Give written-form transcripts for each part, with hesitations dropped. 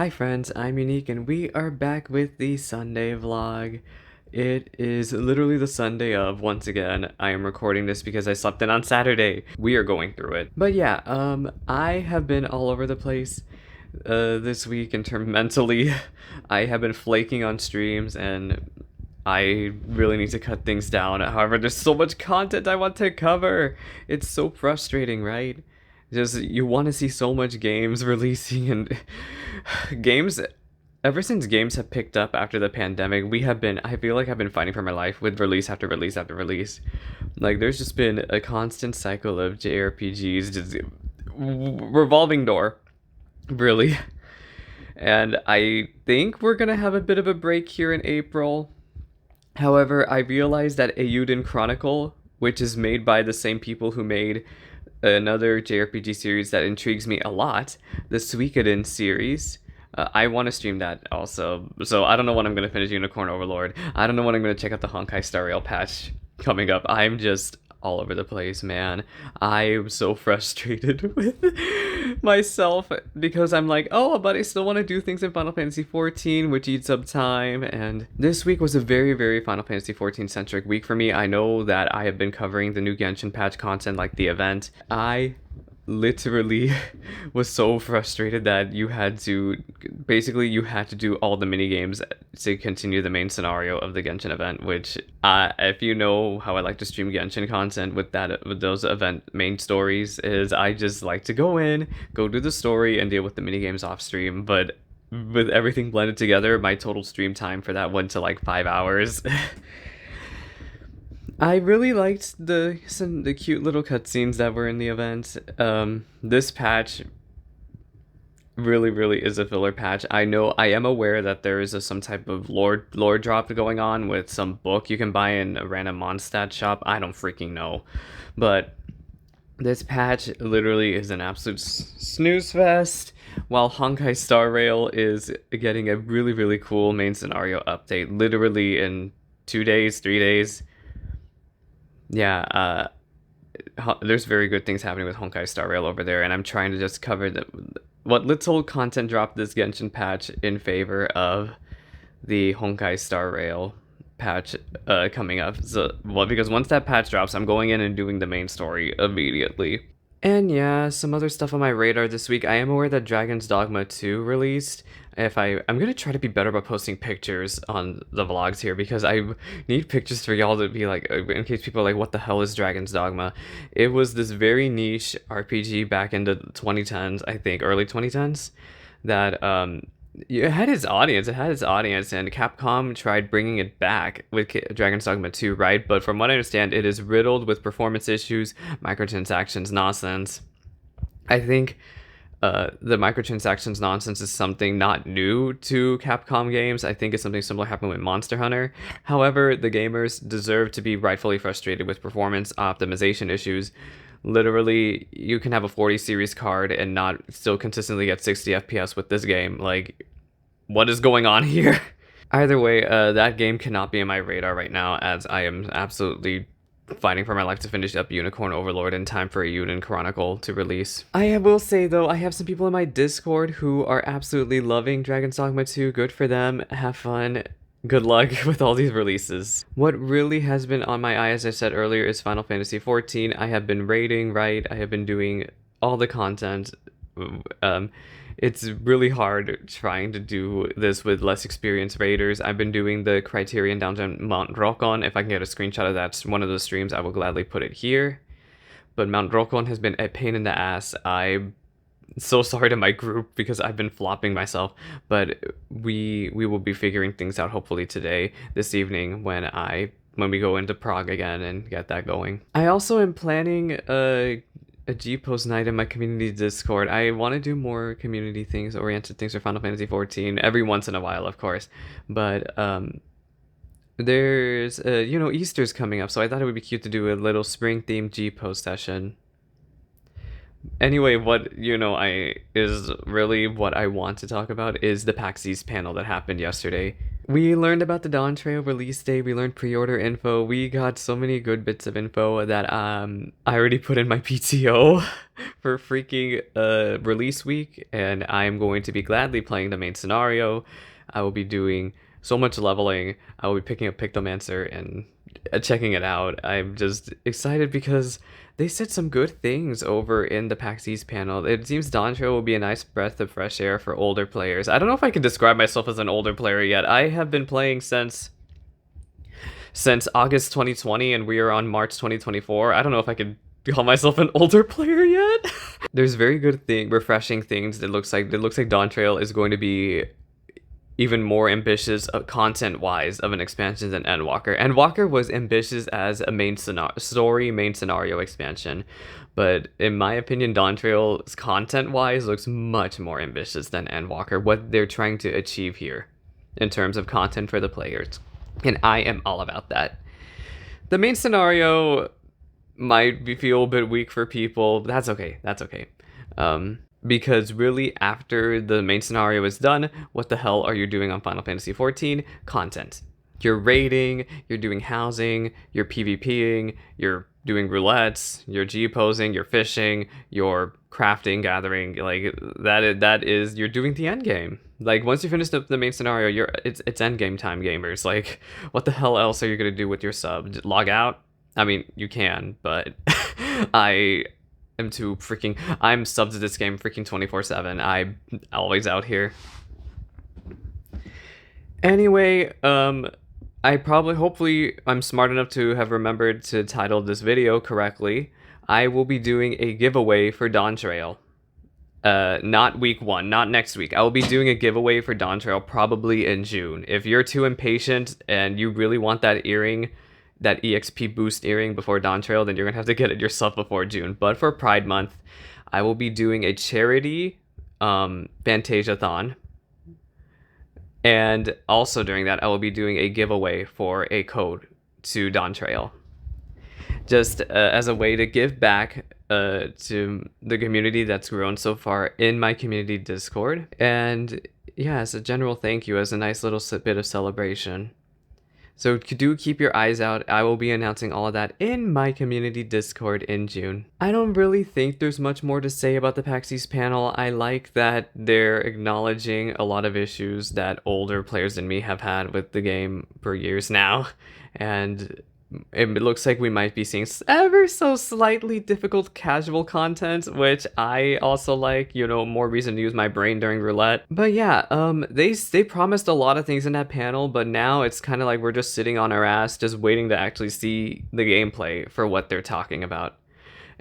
Hi friends, I'm Unique and we are back with the Sunday vlog. It is literally the Sunday of, once again, I am recording this because I slept in on Saturday. We are going through it. But yeah, I have been all over the place this week in terms mentally. I have been flaking on streams and I really need to cut things down. However, there's so much content I want to cover. It's so frustrating, right? Just you want to see so much games releasing and games ever since games have picked up after the pandemic, I feel like I've been fighting for my life with release after release after release. Like there's just been a constant cycle of JRPGs just revolving door, really. And I think we're gonna have a bit of a break here in April. However, I realized that Eiyuden Chronicle, which is made by the same people who made another JRPG series that intrigues me a lot, the Suikoden series. I want to stream that also. So I don't know when I'm going to finish Unicorn Overlord. I don't know when I'm going to check out the Honkai Star Rail patch coming up. I'm just all over the place, man. I'm so frustrated with myself because I'm like, oh, but I still want to do things in Final Fantasy XIV, which eats up time. And this week was a very, very Final Fantasy XIV centric week for me. I know that I have been covering the new Genshin patch content, like the event. I literally was so frustrated that you had to do all the mini games to continue the main scenario of the Genshin event, which if you know how I like to stream Genshin content with those event main stories, is I just like to go do the story and deal with the mini games off stream. But with everything blended together, my total stream time for that went to like 5 hours. I really liked the cute little cutscenes that were in the event. This patch really is a filler patch. I am aware that there is some type of lore drop going on with some book you can buy in a random Mondstadt shop. I don't freaking know, but this patch literally is an absolute snooze fest. While Honkai Star Rail is getting a really cool main scenario update, literally in 2 days, 3 days. Yeah, there's very good things happening with Honkai Star Rail over there, and I'm trying to just cover what little content dropped this Genshin patch in favor of the Honkai Star Rail patch coming up. So, well, because once that patch drops, I'm going in and doing the main story immediately. And yeah, some other stuff on my radar this week. I am aware that Dragon's Dogma 2 released. I'm gonna try to be better about posting pictures on the vlogs here because I need pictures for y'all to be like, in case people are like, what the hell is Dragon's Dogma? It was this very niche RPG back in the 2010s, I think, early 2010s, that it had its audience. And Capcom tried bringing it back with Dragon's Dogma 2, right? But from what I understand, it is riddled with performance issues, microtransactions nonsense. I think the microtransactions nonsense is something not new to Capcom games. I think it's something similar happened with Monster Hunter. However, the gamers deserve to be rightfully frustrated with performance optimization issues. Literally, you can have a 40 series card and not still consistently get 60 FPS with this game. Like, what is going on here? Either way, that game cannot be in my radar right now, as I am absolutely fighting for my life to finish up Unicorn Overlord in time for Eiyuden Chronicle to release. I will say though, I have some people in my Discord who are absolutely loving Dragon's Dogma 2. Good for them. Have fun. Good luck with all these releases. What really has been on my eye, as I said earlier, is Final Fantasy XIV. I have been raiding, right? I have been doing all the content. It's really hard trying to do this with less experienced raiders. I've been doing the Criterion Dungeon Mount Rokon. If I can get a screenshot of that one of the streams, I will gladly put it here. But Mount Rokon has been a pain in the ass. I'm so sorry to my group because I've been flopping myself, but we will be figuring things out hopefully today, this evening, when we go into Prague again and get that going. I also am planning a G-Post night in my community Discord. I want to do more community things, oriented things for Final Fantasy XIV, every once in a while, of course. But there's, Easter's coming up, so I thought it would be cute to do a little spring-themed G-Post session. Anyway, what is really what I want to talk about is the PAX East panel that happened yesterday. We learned about the Dawntrail release date, we learned pre-order info, we got so many good bits of info that I already put in my PTO for freaking release week, and I'm going to be gladly playing the main scenario. I will be doing so much leveling, I will be picking up Pictomancer and checking it out. I'm just excited because they said some good things over in the PAX East panel. It seems Dawntrail will be a nice breath of fresh air for older players. I don't know if I can describe myself as an older player yet. I have been playing since August 2020 and we are on March 2024. I don't know if I could call myself an older player yet. There's very good refreshing things. It looks like Dawntrail is going to be even more ambitious content-wise of an expansion than Endwalker. Endwalker was ambitious as a main scenario expansion, but in my opinion, Dawntrail's content-wise looks much more ambitious than Endwalker, what they're trying to achieve here in terms of content for the players. And I am all about that. The main scenario might feel a bit weak for people, but that's okay. Because really, after the main scenario is done, what the hell are you doing on Final Fantasy XIV? Content. You're raiding, you're doing housing, you're PvPing, you're doing roulettes, you're G-posing, you're fishing, you're crafting, gathering, like, that is, you're doing the end game. Like, once you finish the main scenario, it's endgame time, gamers. Like, what the hell else are you gonna do with your sub? Log out? I mean, you can, but I'm subbed to this game freaking 24/7. I'm always out here. Anyway, hopefully I'm smart enough to have remembered to title this video correctly. I will be doing a giveaway for Dawntrail. Not week 1, not next week. I will be doing a giveaway for Dawntrail probably in June. If you're too impatient and you really want that earring, that EXP boost earring before Dawntrail, then you're gonna have to get it yourself before June. But for Pride Month, I will be doing a charity Fantasia-thon. And also during that, I will be doing a giveaway for a code to Dawntrail. Just as a way to give back to the community that's grown so far in my community Discord. And yeah, as a general thank you, as a nice little bit of celebration. So do keep your eyes out. I will be announcing all of that in my community Discord in June. I don't really think there's much more to say about the PAX East panel. I like that they're acknowledging a lot of issues that older players than me have had with the game for years now. And it looks like we might be seeing ever so slightly difficult casual content, which I also like, you know, more reason to use my brain during roulette. But yeah, they promised a lot of things in that panel, but now it's kind of like we're just sitting on our ass, just waiting to actually see the gameplay for what they're talking about.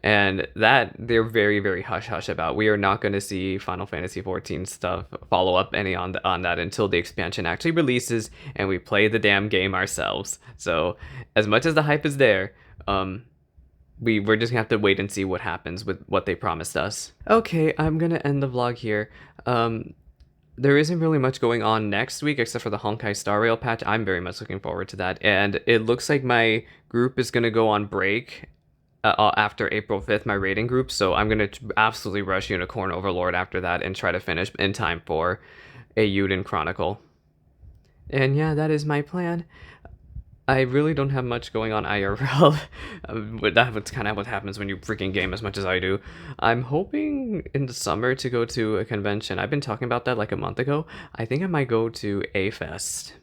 And that they're very, very hush-hush about. We are not going to see Final Fantasy XIV stuff follow up any on that until the expansion actually releases and we play the damn game ourselves. So as much as the hype is there, we're just gonna have to wait and see what happens with what they promised us. Okay, I'm gonna end the vlog here. There isn't really much going on next week except for the Honkai Star Rail patch. I'm very much looking forward to that. And it looks like my group is gonna go on break after April 5th, my raiding group, so I'm gonna absolutely rush Unicorn Overlord after that and try to finish in time for a Yuden Chronicle. And yeah, that is my plan. I really don't have much going on IRL, but that's kind of what happens when you freaking game as much as I do. I'm hoping in the summer to go to a convention. I've been talking about that like a month ago. I think I might go to A-Fest,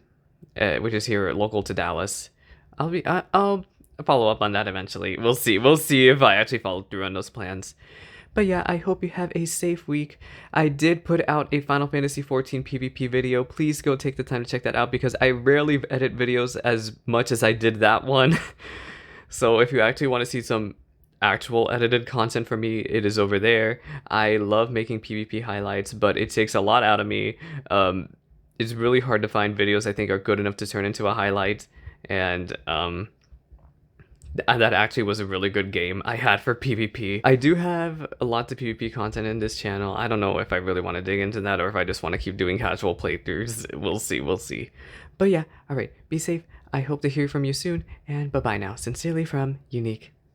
which is here local to Dallas. I'll follow up on that eventually. We'll see if I actually follow through on those plans. But yeah, I hope you have a safe week. I did put out a Final Fantasy XIV PvP video. Please go take the time to check that out because I rarely edit videos as much as I did that one. So if you actually want to see some actual edited content from me, it is over there. I love making PvP highlights, but it takes a lot out of me. It's really hard to find videos I think are good enough to turn into a highlight. And that actually was a really good game I had for PvP. I do have a lot of PvP content in this channel. I don't know if I really want to dig into that or if I just want to keep doing casual playthroughs. We'll see. But yeah, alright, be safe. I hope to hear from you soon, and bye-bye now. Sincerely from Unique.